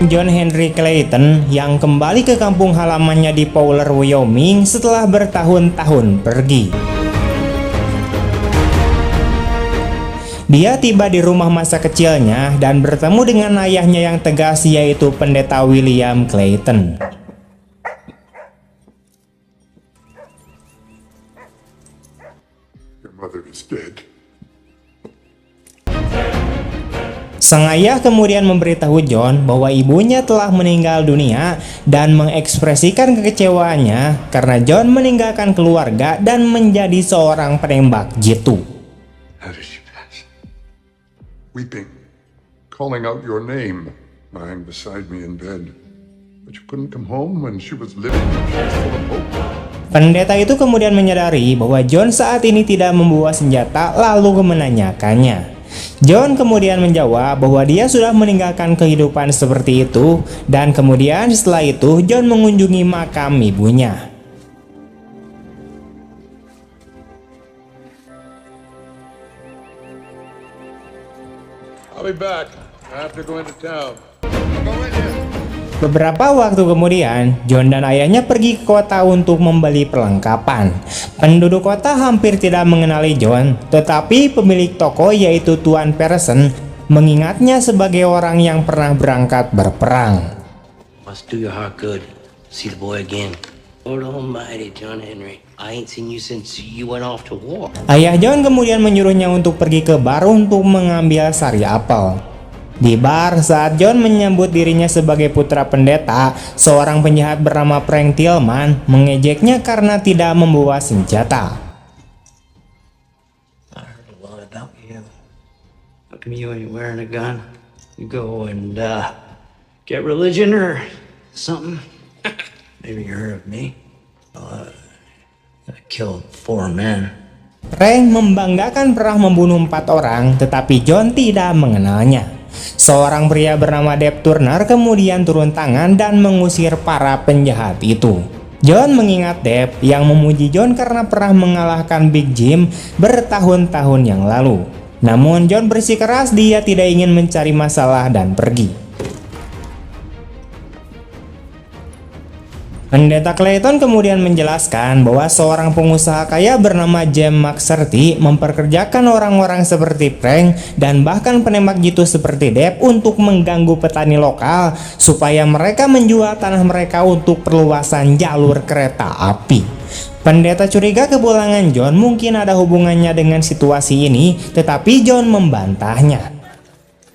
John Henry Clayton yang kembali ke kampung halamannya di Fowler, Wyoming setelah bertahun-tahun pergi. Dia tiba di rumah masa kecilnya dan bertemu dengan ayahnya yang tegas, yaitu Pendeta William Clayton. Your mother is dead. Sang ayah kemudian memberitahu John bahwa ibunya telah meninggal dunia dan mengekspresikan kekecewaannya karena John meninggalkan keluarga dan menjadi seorang penembak jitu. How did she pass? Weeping, calling out your name, lying beside me in bed. But you couldn't come home when she was living. She was full of hope. Pendeta itu kemudian menyadari bahwa John saat ini tidak membawa senjata, lalu menanyakannya. John kemudian menjawab bahwa dia sudah meninggalkan kehidupan seperti itu, dan kemudian setelah itu John mengunjungi makam ibunya. I'll be back. I have to go into town. Beberapa waktu kemudian, John dan ayahnya pergi ke kota untuk membeli perlengkapan. Penduduk kota hampir tidak mengenali John, tetapi pemilik toko yaitu Tuan Pearson mengingatnya sebagai orang yang pernah berangkat berperang. Must do your heart good. See the boy again. Lord Almighty, John Henry. I ain't seen you since you went off to war. Ayah John kemudian menyuruhnya untuk pergi ke bar untuk mengambil sari apel. Di bar, saat John menyebut dirinya sebagai putra pendeta, seorang penjahat bernama Frank Tillman mengejeknya karena tidak membawa senjata. I heard a lot about you. How come you ain't wearing a gun? You go and get religion or something? Maybe you heard of me. I killed 4 men. Frank membanggakan pernah membunuh 4 orang, tetapi John tidak mengenalnya. Seorang pria bernama Deb Turner kemudian turun tangan dan mengusir para penjahat itu. John mengingat Deb yang memuji John karena pernah mengalahkan Big Jim bertahun-tahun yang lalu. Namun John bersikeras dia tidak ingin mencari masalah dan pergi. Pendeta Clayton kemudian menjelaskan bahwa seorang pengusaha kaya bernama James McCarthy memperkerjakan orang-orang seperti Frank dan bahkan penembak jitu seperti Deb untuk mengganggu petani lokal supaya mereka menjual tanah mereka untuk perluasan jalur kereta api. Pendeta curiga kepulangan John mungkin ada hubungannya dengan situasi ini, tetapi John membantahnya.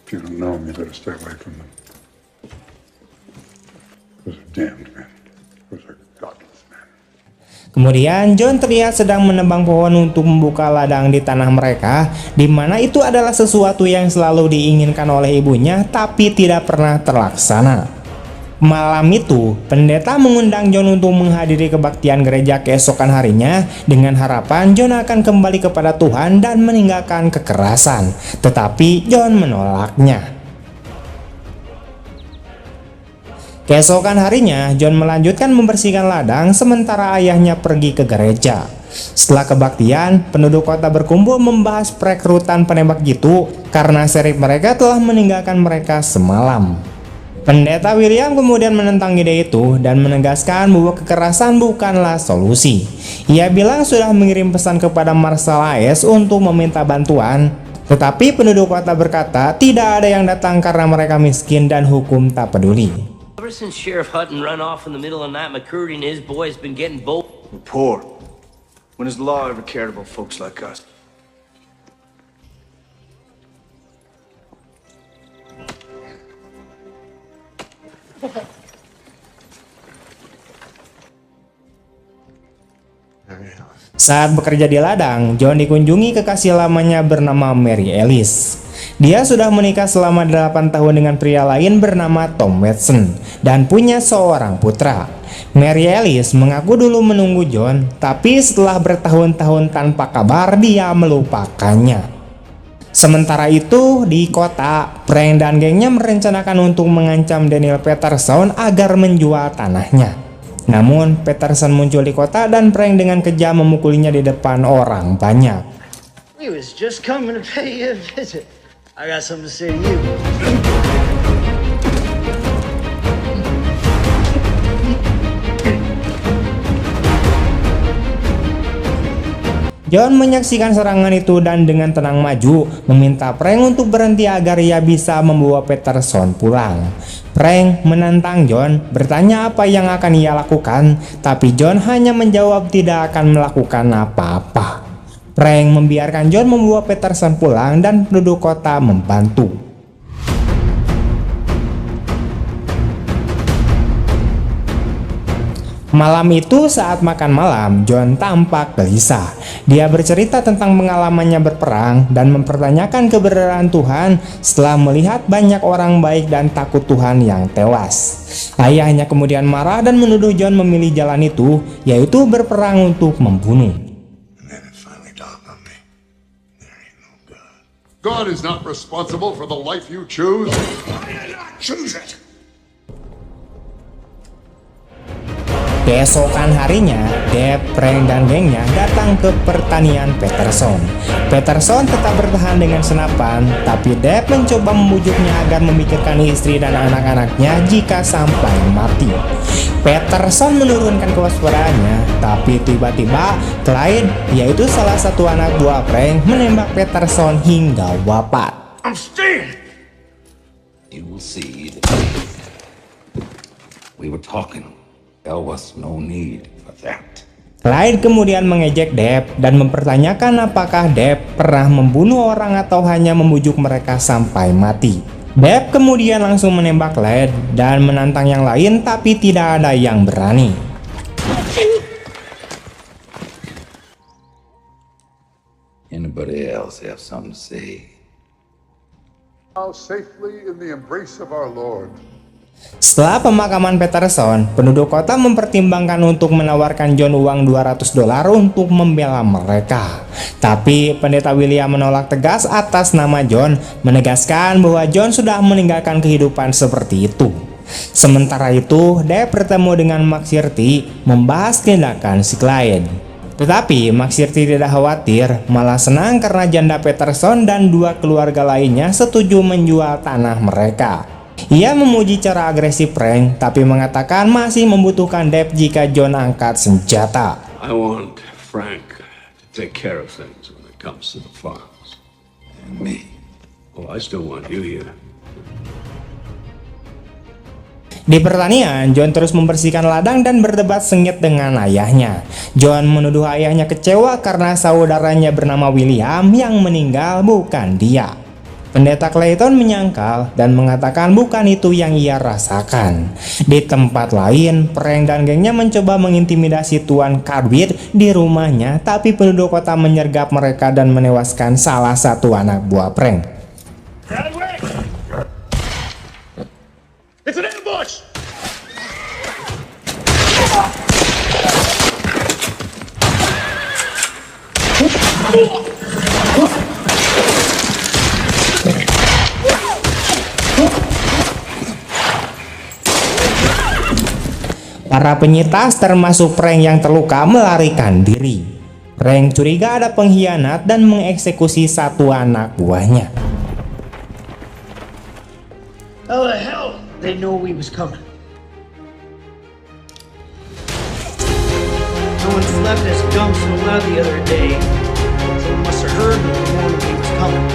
If you don't know them, you better stay away from them. Those are damned men. Those are godless men. Kemudian John terlihat sedang menebang pohon untuk membuka ladang di tanah mereka, di mana itu adalah sesuatu yang selalu diinginkan oleh ibunya tapi tidak pernah terlaksana. Malam itu, pendeta mengundang John untuk menghadiri kebaktian gereja keesokan harinya dengan harapan John akan kembali kepada Tuhan dan meninggalkan kekerasan, tetapi John menolaknya. Keesokan harinya, John melanjutkan membersihkan ladang sementara ayahnya pergi ke gereja. Setelah kebaktian, penduduk kota berkumpul membahas perekrutan penembak jitu karena serif mereka telah meninggalkan mereka semalam. Pendeta William kemudian menentang ide itu dan menegaskan bahwa kekerasan bukanlah solusi. Ia bilang sudah mengirim pesan kepada Marshal Hayes untuk meminta bantuan, tetapi penduduk kota berkata tidak ada yang datang karena mereka miskin dan hukum tak peduli. Ever since Sheriff Hutton run off in the middle of the night, McCurdy and his boys been getting bold. We're poor. When has the law ever cared about folks like us? Saat bekerja di ladang, John dikunjungi kekasih lamanya bernama Mary Ellis. Dia sudah menikah selama 8 tahun dengan pria lain bernama Tom Watson dan punya seorang putra. Mary Ellis mengaku dulu menunggu John, tapi setelah bertahun-tahun tanpa kabar, dia melupakannya. Sementara itu, di kota, Frank dan gengnya merencanakan untuk mengancam Daniel Peterson agar menjual tanahnya. Namun, Peterson muncul di kota dan Frank dengan kejam memukulinya di depan orang banyak. We was just coming to pay you a visit. I got something to say to you. John menyaksikan serangan itu dan dengan tenang maju, meminta Frank untuk berhenti agar ia bisa membawa Peterson pulang. Frank menantang John, bertanya apa yang akan ia lakukan, tapi John hanya menjawab tidak akan melakukan apa-apa. Frank membiarkan John membawa Peterson pulang dan penduduk kota membantu. Malam itu saat makan malam, John tampak gelisah. Dia bercerita tentang pengalamannya berperang dan mempertanyakan keberadaan Tuhan setelah melihat banyak orang baik dan takut Tuhan yang tewas. Ayahnya kemudian marah dan menuduh John memilih jalan itu, yaitu berperang untuk membunuh. And then it finally dawned on me. There ain't no God. God is not responsible for the life you choose. I did not choose it. Keesokan harinya, Deb, Frank, dan gengnya datang ke pertanian Peterson. Peterson tetap bertahan dengan senapan, tapi Deb mencoba membujuknya agar memikirkan istri dan anak-anaknya jika sampai mati. Peterson menurunkan kewaspadaannya, tapi tiba-tiba Clyde, yaitu salah satu anak buah Frank, menembak Peterson hingga wafat. I'm staying. You will see. We were talking. There was no need for that. Clyde kemudian mengejek Deb dan mempertanyakan apakah Deb pernah membunuh orang atau hanya membujuk mereka sampai mati. Deb kemudian langsung menembak Clyde dan menantang yang lain, tapi tidak ada yang berani. Anybody else have something to say? Now safely in the embrace of our Lord. Setelah pemakaman Peterson, penduduk kota mempertimbangkan untuk menawarkan John uang $200 untuk membela mereka. Tapi pendeta William menolak tegas atas nama John, menegaskan bahwa John sudah meninggalkan kehidupan seperti itu. Sementara itu, Deb bertemu dengan McShirty membahas tindakan si Clyde. Tetapi McShirty tidak khawatir, malah senang karena janda Peterson dan dua keluarga lainnya setuju menjual tanah mereka. Ia memuji cara agresif Frank, tapi mengatakan masih membutuhkan Deb jika John angkat senjata. I want Frank to take care of things when it comes to the farms. And me. Well, I still want you here. Di pertanian, John terus membersihkan ladang dan berdebat sengit dengan ayahnya. John menuduh ayahnya kecewa karena saudaranya bernama William yang meninggal, bukan dia. Pendeta Clayton menyangkal dan mengatakan bukan itu yang ia rasakan. Di tempat lain, Frank dan gengnya mencoba mengintimidasi Tuan Cartwright di rumahnya, tapi penduduk kota menyergap mereka dan menewaskan salah satu anak buah Frank. It's an ambush! Para penyintas termasuk Frank yang terluka melarikan diri. Frank curiga ada pengkhianat dan mengeksekusi satu anak buahnya. How the hell they know we was coming? No one slept as dumb so loud the other day. Someone must have heard and warned we was coming.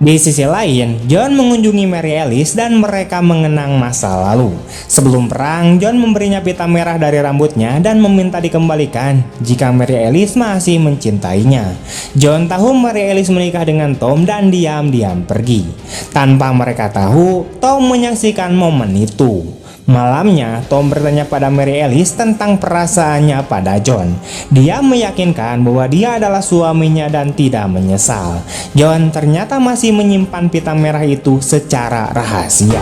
Di sisi lain, John mengunjungi Mary Alice dan mereka mengenang masa lalu. Sebelum perang, John memberinya pita merah dari rambutnya dan meminta dikembalikan jika Mary Alice masih mencintainya. John tahu Mary Alice menikah dengan Tom dan diam-diam pergi. Tanpa mereka tahu, Tom menyaksikan momen itu. Malamnya, Tom bertanya pada Mary Alice tentang perasaannya pada John. Dia meyakinkan bahwa dia adalah suaminya dan tidak menyesal. John ternyata masih menyimpan pita merah itu secara rahasia.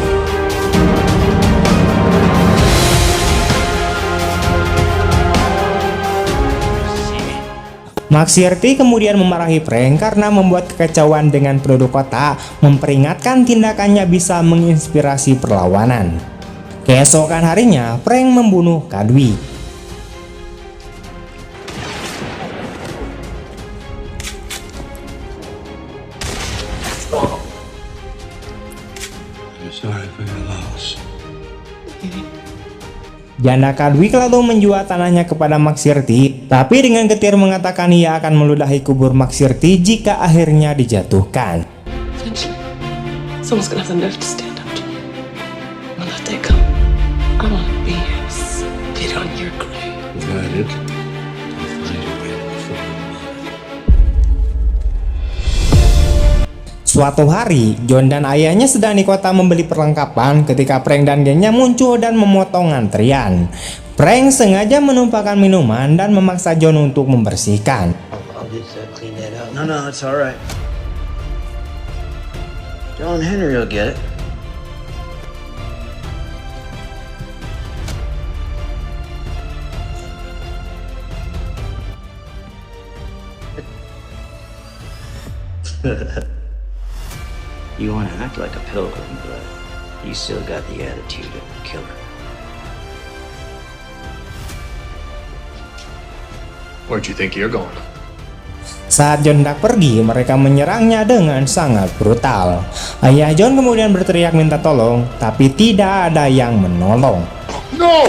McShirty kemudian memarahi Frank karena membuat kekacauan dengan penduduk kota, memperingatkan tindakannya bisa menginspirasi perlawanan. Keesokan harinya, Frank membunuh Cadwy. I'm sorry for your loss. Janda Kadwick lalu menjual tanahnya kepada Maksirti, tapi dengan getir mengatakan ia akan meludahi kubur Maksirti jika akhirnya dijatuhkan. Eventually, someone's gonna have the nerve to stand up to you. When that day comes, I want to be here, spit on your grave. Is that it? Find your way to the front. Suatu hari, John dan ayahnya sedang di kota membeli perlengkapan ketika Frank dan gengnya muncul dan memotong antrian. Frank sengaja menumpahkan minuman dan memaksa John untuk membersihkan. I'll just clean that up. No, it's all right. John Henry will get it. You want to act like a pilgrim, but you still got the attitude of a killer. Where'd you think you're going? Saat John hendak pergi, mereka menyerangnya dengan sangat brutal. Ayah John kemudian berteriak minta tolong, tapi tidak ada yang menolong. No!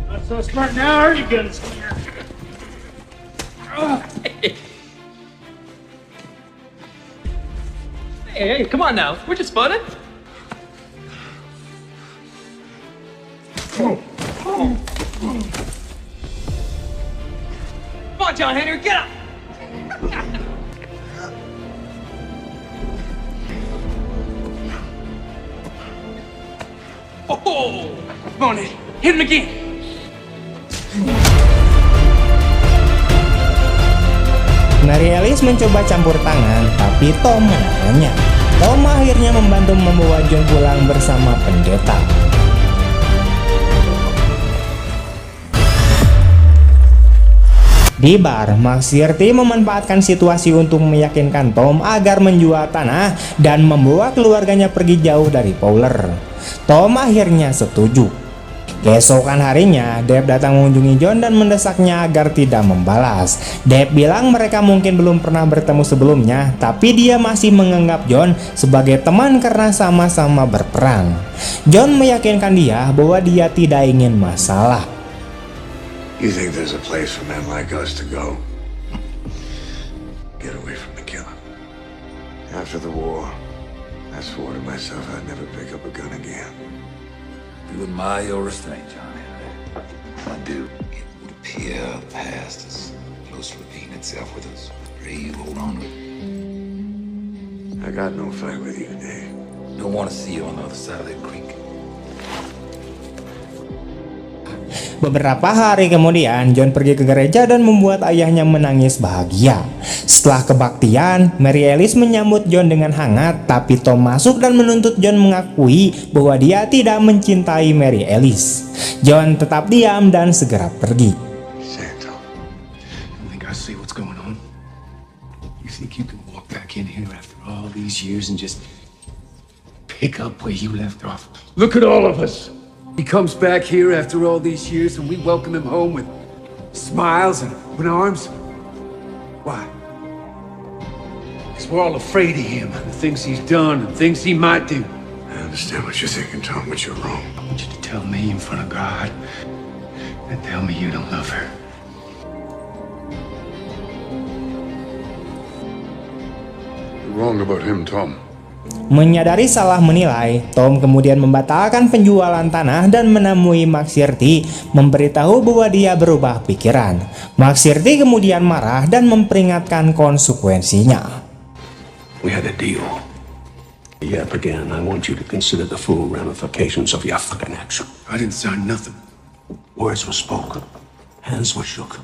Not so smart now, are you, gunslinger? Hey, come on now. We're just funning. Come on, John Henry, get up! Oh, come on, Ed. Hit him again. Mary Ellis mencoba campur tangan, tapi Tom menahannya. Tom akhirnya membantu membawa John pulang bersama pendeta. Di bar, Maksirti memanfaatkan situasi untuk meyakinkan Tom agar menjual tanah dan membawa keluarganya pergi jauh dari Fowler. Tom akhirnya setuju. Keesokan harinya, Deb datang mengunjungi John dan mendesaknya agar tidak membalas. Deb bilang mereka mungkin belum pernah bertemu sebelumnya, tapi dia masih menganggap John sebagai teman karena sama-sama berperang. John meyakinkan dia bahwa dia tidak ingin masalah. You think there's a place for men like us to go? Get away from the killer. After the war, I swore to myself I'd never pick up a gun again. You admire your restraint, John Henry. I do. It would appear the past is close to repeating itself with us. Pray you hold on to it. I got no fight with you, Dave. Don't want to see you on the other side of that creek. Beberapa hari kemudian, John pergi ke gereja dan membuat ayahnya menangis bahagia. Setelah kebaktian, Mary Ellis menyambut John dengan hangat, tapi Tom masuk dan menuntut John mengakui bahwa dia tidak mencintai Mary Ellis. John tetap diam dan segera pergi. Santo. You think I see what's going on? You think you can walk back in here after all these years and just pick up where you left off? Look at all of us. He comes back here after all these years and we welcome him home with smiles and open arms. Why? Because we're all afraid of him, and the things he's done and things he might do. I understand what you're thinking, Tom, but you're wrong. I want you to tell me in front of God and tell me you don't love her. You're wrong about him, Tom. Menyadari salah menilai, Tom kemudian membatalkan penjualan tanah dan menemui Maksirti, memberitahu bahwa dia berubah pikiran. Maksirti kemudian marah dan memperingatkan konsekuensinya. We had a deal. Yep, again, I want you to consider the full ramifications of your fucking action. I didn't sign nothing. Words were spoken. Hands were shook.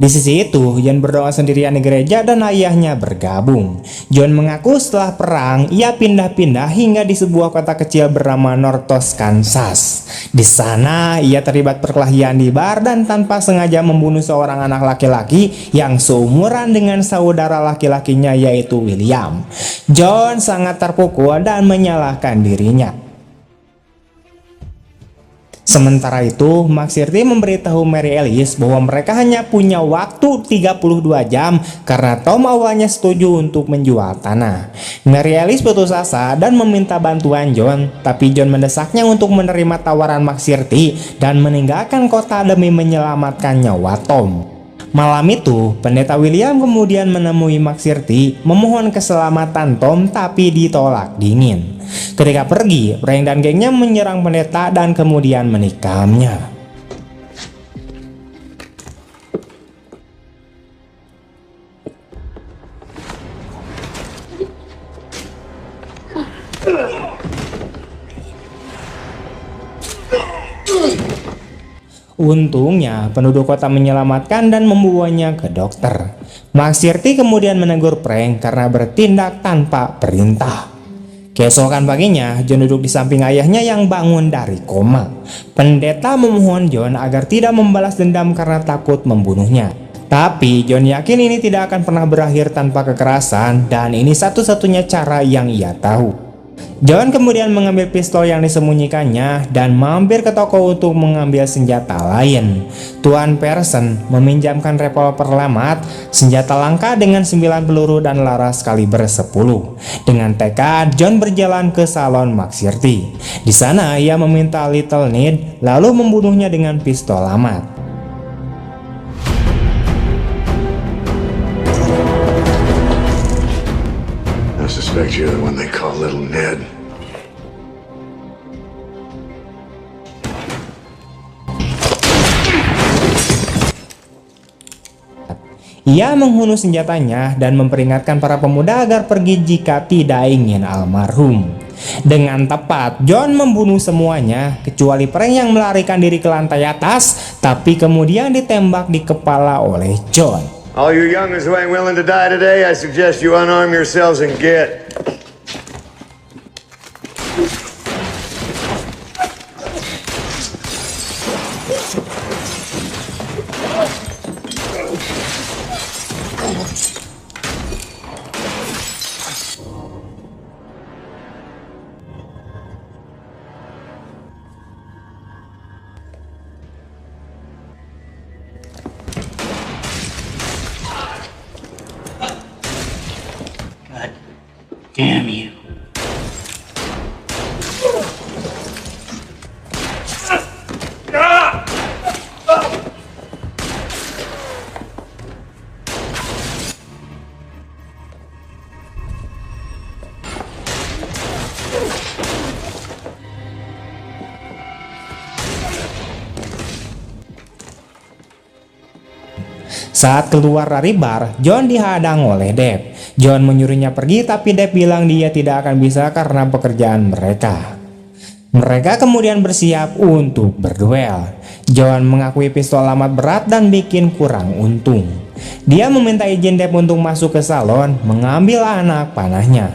Di sisi itu, John berdoa sendirian di gereja dan ayahnya bergabung. John mengaku setelah perang, ia pindah-pindah hingga di sebuah kota kecil bernama Northos, Kansas. Di sana, ia terlibat perkelahian di bar dan tanpa sengaja membunuh seorang anak laki-laki yang seumuran dengan saudara laki-lakinya yaitu William. John sangat terpukul dan menyalahkan dirinya. Sementara itu, McShirty memberitahu Mary Alice bahwa mereka hanya punya waktu 32 jam karena Tom awalnya setuju untuk menjual tanah. Mary Alice putus asa dan meminta bantuan John, tapi John mendesaknya untuk menerima tawaran McShirty dan meninggalkan kota demi menyelamatkan nyawa Tom. Malam itu, Pendeta William kemudian menemui McShirty memohon keselamatan Tom tapi ditolak dingin. Ketika pergi, Frank dan gengnya menyerang pendeta dan kemudian menikamnya. Untungnya, penduduk kota menyelamatkan dan membawanya ke dokter. McShirty kemudian menegur Frank karena bertindak tanpa perintah. Keesokan paginya, John duduk di samping ayahnya yang bangun dari koma. Pendeta memohon John agar tidak membalas dendam karena takut membunuhnya. Tapi John yakin ini tidak akan pernah berakhir tanpa kekerasan dan ini satu-satunya cara yang ia tahu. John kemudian mengambil pistol yang disembunyikannya dan mampir ke toko untuk mengambil senjata lain. Tuan Pearson meminjamkan revolver Lamat, senjata langka dengan 9 peluru dan laras kaliber 10. Dengan tekad, John berjalan ke salon McShirty. Di sana ia meminta Little Ned lalu membunuhnya dengan pistol Lamat. I suspect you're the one they call Little Ned. Ia menghunus senjatanya dan memperingatkan para pemuda agar pergi jika tidak ingin almarhum. Dengan tepat, John membunuh semuanya kecuali Frank yang melarikan diri ke lantai atas, tapi kemudian ditembak di kepala oleh John. All you youngers who ain't willing to die today, I suggest you unarm yourselves and get. Damn you. Saat keluar dari bar, John dihadang oleh Deb. John menyuruhnya pergi tapi Deb bilang dia tidak akan bisa karena pekerjaan mereka. Mereka kemudian bersiap untuk berduel. John mengakui pistol amat berat dan bikin kurang untung. Dia meminta izin Deb untuk masuk ke salon mengambil anak panahnya.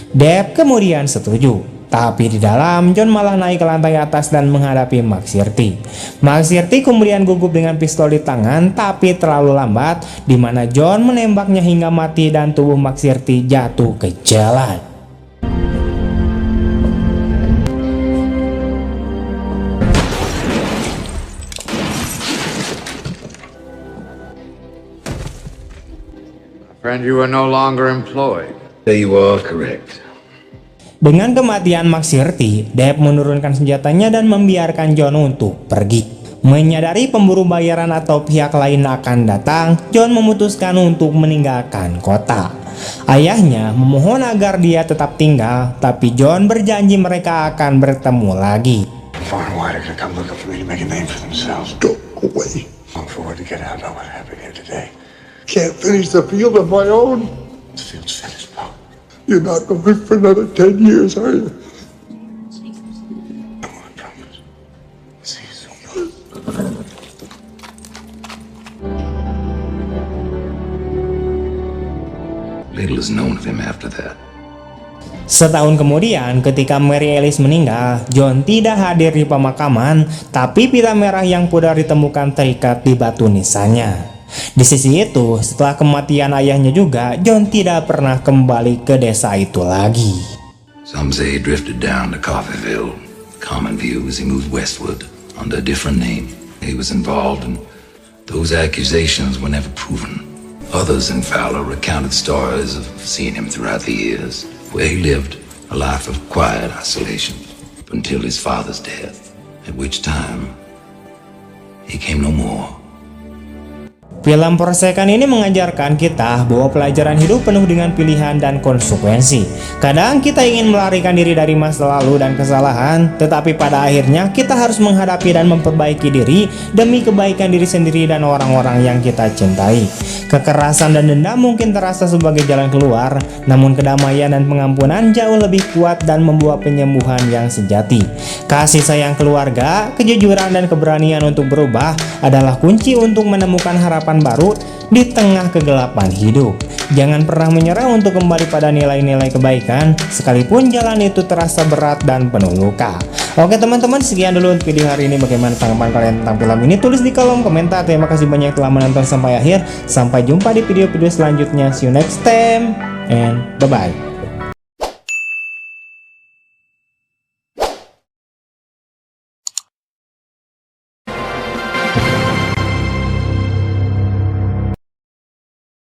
Deb kemudian setuju. Tapi di dalam, John malah naik ke lantai atas dan menghadapi McShirty. McShirty kemudian gugup dengan pistol di tangan, tapi terlalu lambat, di mana John menembaknya hingga mati dan tubuh McShirty jatuh ke jalan. Friend, you are no longer employed. You are correct. Dengan kematian McShirty, Deb menurunkan senjatanya dan membiarkan John untuk pergi. Menyadari pemburu bayaran atau pihak lain akan datang, John memutuskan untuk meninggalkan kota. Ayahnya memohon agar dia tetap tinggal, tapi John berjanji mereka akan bertemu lagi. Far and wide are gonna come looking for me to make a name for themselves. Go away. Long for word to get out about what happened here today. Can't finish the field on my own. The field's finished, Pop. You're not going to live for another 10 years, are you? I promise. See you soon, Pop. Little is known of him after that. Setahun kemudian, ketika Mary Alice meninggal, John tidak hadir di pemakaman, tapi pita merah yang pudar ditemukan terikat di batu nisannya. Di sisi itu, setelah kematian ayahnya juga, John tidak pernah kembali ke desa itu lagi. Some say he drifted down to Coffeeville, Common View, as he moved westward. under a different name. He was involved, and those accusations were never proven. Others in Fowler recounted stories of seeing him throughout the years, where he lived a life of quiet isolation until his father's death, at which time he came no more. Film Forsaken ini mengajarkan kita bahwa pelajaran hidup penuh dengan pilihan dan konsekuensi. Kadang kita ingin melarikan diri dari masa lalu dan kesalahan, tetapi pada akhirnya kita harus menghadapi dan memperbaiki diri demi kebaikan diri sendiri dan orang-orang yang kita cintai. Kekerasan dan dendam mungkin terasa sebagai jalan keluar, namun kedamaian dan pengampunan jauh lebih kuat dan membawa penyembuhan yang sejati. Kasih sayang keluarga, kejujuran dan keberanian untuk berubah adalah kunci untuk menemukan harapan baru di tengah kegelapan hidup. Jangan pernah menyerah untuk kembali pada nilai-nilai kebaikan, sekalipun jalan itu terasa berat dan penuh luka. Oke teman-teman, sekian dulu untuk video hari ini. Bagaimana tanggapan kalian tentang film ini? Tulis di kolom komentar. Terima kasih banyak telah menonton sampai akhir. Sampai jumpa di video-video selanjutnya. See you next time and bye-bye.